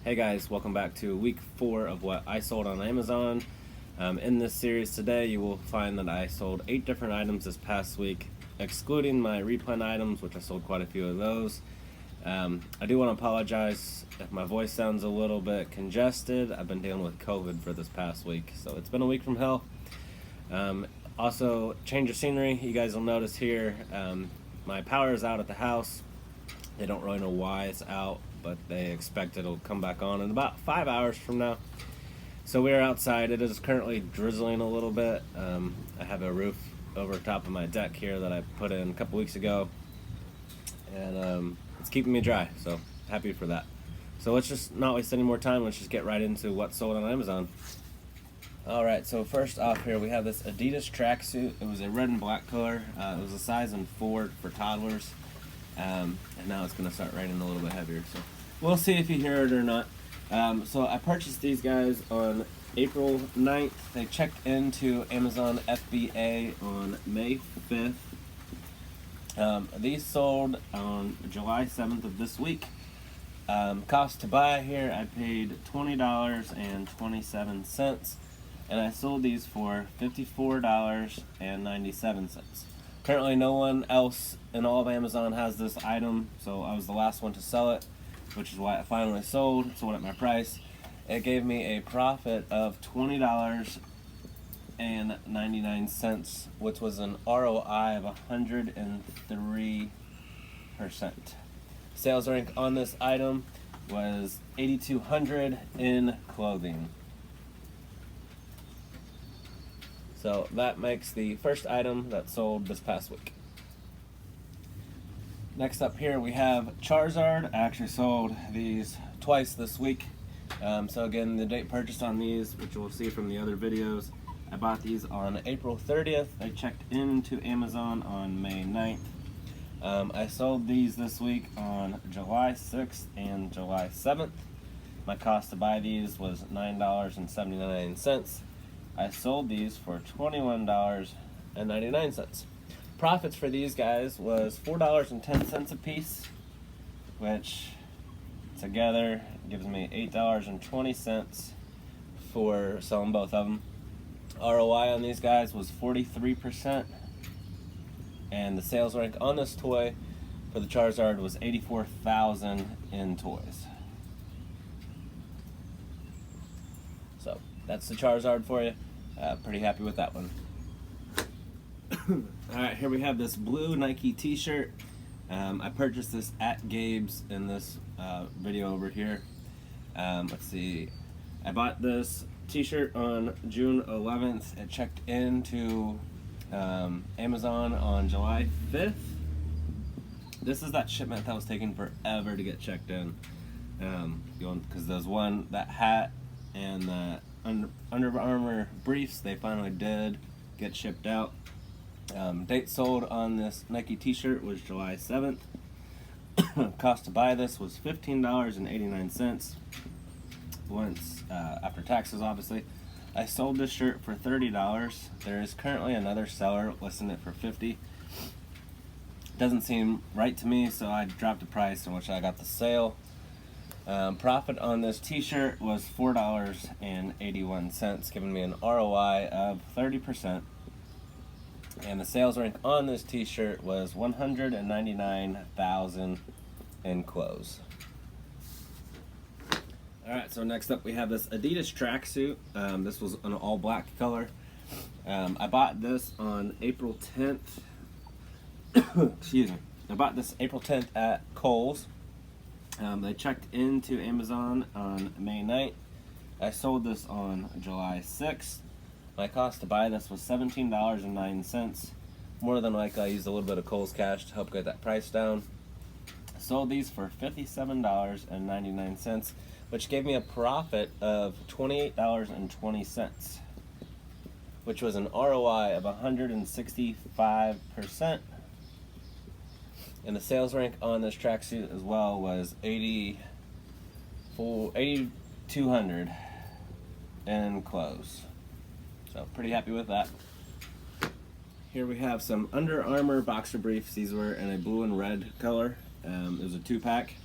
Hey guys, welcome back to week 4 of what I sold on Amazon. In this series today, you will find that I sold 8 different items this past week, excluding my replen items, which I sold quite a few of those. I do want to apologize if my voice sounds a little bit congested. I've been dealing with COVID for this past week, so it's been a week from hell. Also, change of scenery. You guys will notice here, my power is out at the house. They don't really know why it's out, but they expect it'll come back on in about 5 hours from now. So we are outside. It is currently drizzling a little bit. I have a roof over top of my deck here that I put in a couple weeks ago, and it's keeping me dry, so happy for that. So let's just not waste any more time. Let's just get right into what's sold on Amazon. Alright, so first off here we have this Adidas Tracksuit. It was a red and black color. It was a size in 4 for toddlers. And now it's going to start raining a little bit heavier, so we'll see if you hear it or not. So I purchased these guys on April 9th. They checked into Amazon FBA on May 5th. These sold on July 7th of this week. Cost to buy here, I paid $20.27, and I sold these for $54.97. Currently no one else in all of Amazon has this item, so I was the last one to sell it, which is why it finally sold at my price. It gave me a profit of $20.99, which was an ROI of 103%. Sales rank on this item was 8,200 in clothing. So that makes the first item that sold this past week. Next up here we have Charizard. I actually sold these twice this week. So again, the date purchased on these, which you'll see from the other videos, I bought these on April 30th. I checked into Amazon on May 9th. I sold these this week on July 6th and July 7th. My cost to buy these was $9.79. I sold these for $21.99. Profits for these guys was $4.10 a piece, which together gives me $8.20 for selling both of them. ROI on these guys was 43%, and the sales rank on this toy for the Charizard was 84,000 in toys. So that's the Charizard for you. Pretty happy with that one. Alright, here we have this blue Nike t-shirt. I purchased this at Gabe's in this video over here. Let's see. I bought this t-shirt on June 11th. It checked into Amazon on July 5th. This is that shipment that was taking forever to get checked in. Because there's one, that hat and that Under Armour briefs, they finally did get shipped out. Date sold on this Nike t-shirt was July 7th. Cost to buy this was $15.89. Once after taxes, obviously. I sold this shirt for $30. There is currently another seller listing it for $50. Doesn't seem right to me, so I dropped the price in which I got the sale. Profit on this t-shirt was $4.81, giving me an ROI of 30%. And the sales rank on this t-shirt was 199,000 in close. Alright, so next up we have this Adidas Tracksuit. This was an all black color. I bought this on April 10th. Excuse me. I bought this April 10th at Kohl's. They checked into Amazon on May 9th. I sold this on July 6th. My cost to buy this was $17.09. More than likely I used a little bit of Kohl's cash to help get that price down. I sold these for $57.99, which gave me a profit of $28.20, which was an ROI of 165%. And the sales rank on this tracksuit as well was 8,200 in close. So pretty happy with that. Here we have some Under Armour boxer briefs. These were in a blue and red color. It was a 2-pack.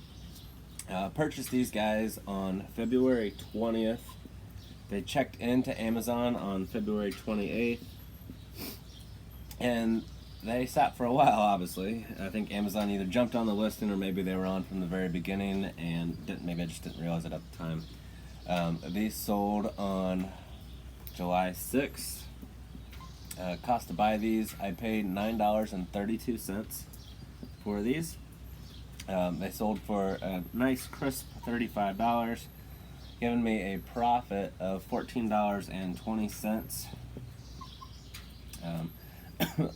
Purchased these guys on February 20th. They checked into Amazon on February 28th. And they sat for a while, obviously. I think Amazon either jumped on the listing or maybe they were on from the very beginning and maybe I just didn't realize it at the time. These sold on July 6th. Cost to buy these, I paid $9.32 for these. They sold for a nice crisp $35, giving me a profit of $14.20.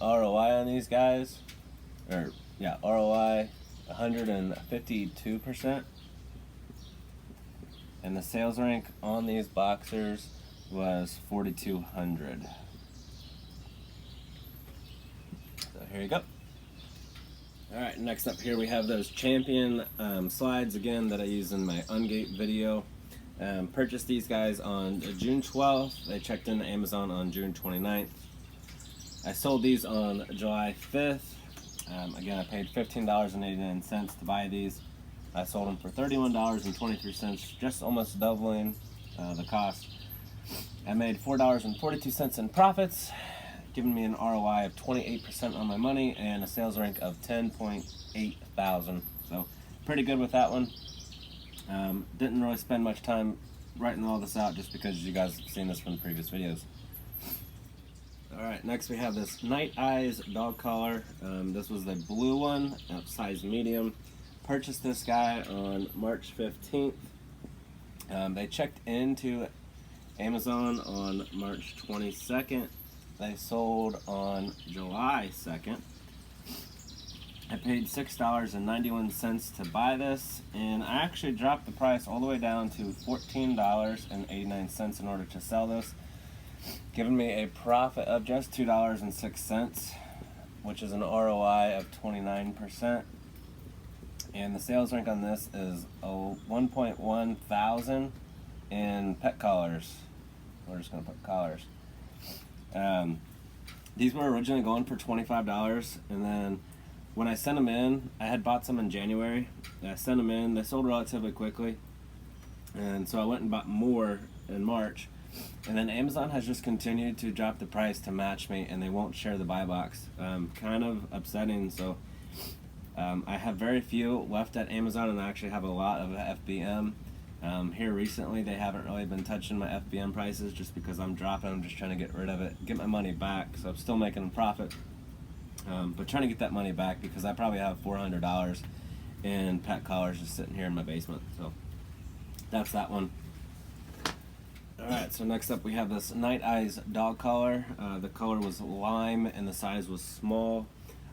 ROI on these guys, ROI 152%, and the sales rank on these boxers was 4,200. So here you go. Alright, next up here we have those Champion slides again that I used in my Ungate video. Purchased these guys on June 12th. They checked into Amazon on June 29th. I sold these on July 5th. Again, I paid $15.89 to buy these. I sold them for $31.23, just almost doubling the cost. I made $4.42 in profits, giving me an ROI of 28% on my money and a sales rank of 10.8 thousand. So pretty good with that one. Didn't really spend much time writing all this out just because you guys have seen this from the previous videos. Alright, next we have this Night Eyes dog collar. This was the blue one, size medium. Purchased this guy on March 15th. They checked into Amazon on March 22nd. They sold on July 2nd. I paid $6.91 to buy this, and I actually dropped the price all the way down to $14.89 in order to sell this, giving me a profit of just $2.06, which is an ROI of 29%. And the sales rank on this is 1.1 thousand in pet collars. We're just going to put collars. These were originally going for $25, and then when I sent them in, I had bought some in January. I sent them in, they sold relatively quickly, and so I went and bought more in March. And then Amazon has just continued to drop the price to match me, and they won't share the buy box. Kind of upsetting. So I have very few left at Amazon, and I actually have a lot of FBM. Here recently, they haven't really been touching my FBM prices just because I'm dropping. I'm just trying to get rid of it, get my money back. So I'm still making a profit, but trying to get that money back because I probably have $400 in pet collars just sitting here in my basement. So that's that one. Alright, so next up we have this Night Eyes dog collar. The color was lime and the size was small.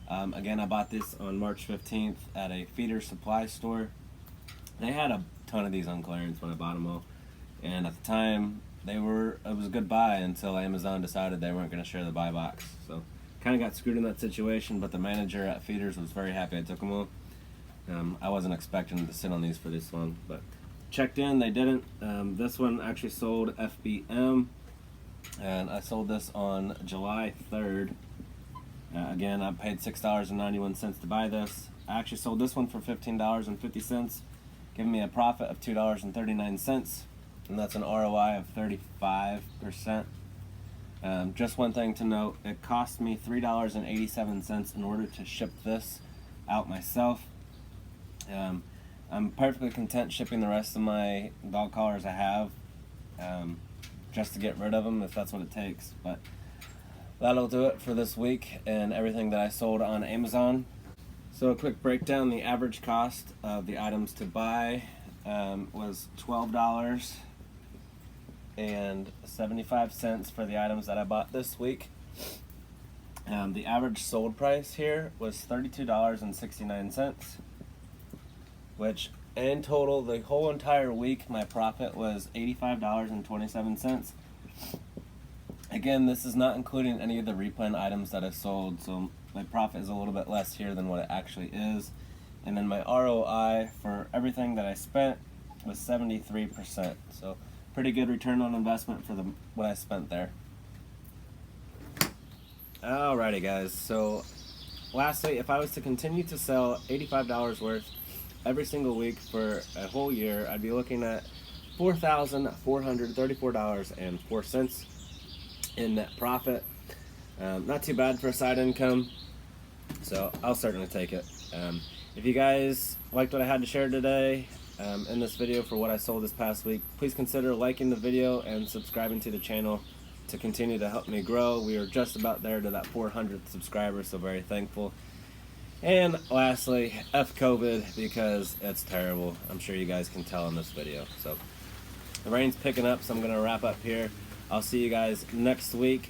Again, I bought this on March 15th at a feeder supply store. They had a ton of these on clearance when I bought them all, and at the time it was a good buy until Amazon decided they weren't going to share the buy box. So kind of got screwed in that situation, but the manager at Feeders was very happy I took them all. I wasn't expecting to sit on these for this long, but checked in, they didn't. This one actually sold FBM, and I sold this on July 3rd. Again, I paid $6.91 to buy this. I actually sold this one for $15.50, giving me a profit of $2.39, and that's an ROI of 35%. Just one thing to note, it cost me $3.87 in order to ship this out myself. I'm perfectly content shipping the rest of my dog collars I have, just to get rid of them if that's what it takes. But that'll do it for this week and everything that I sold on Amazon. So a quick breakdown, the average cost of the items to buy was $12.75 for the items that I bought this week. The average sold price here was $32.69, which in total, the whole entire week, my profit was $85.27. Again, this is not including any of the replan items that I sold, so my profit is a little bit less here than what it actually is. And then my ROI for everything that I spent was 73%. So pretty good return on investment for what I spent there. Alrighty guys, so lastly, if I was to continue to sell $85 worth every single week for a whole year, I'd be looking at $4,434.04 in net profit. Not too bad for a side income, so I'll certainly take it. If you guys liked what I had to share today in this video for what I sold this past week, please consider liking the video and subscribing to the channel to continue to help me grow. We are just about there to that 400th subscriber, so very thankful. And lastly, F COVID, because it's terrible. I'm sure you guys can tell in this video. So the rain's picking up, so I'm going to wrap up here. I'll see you guys next week.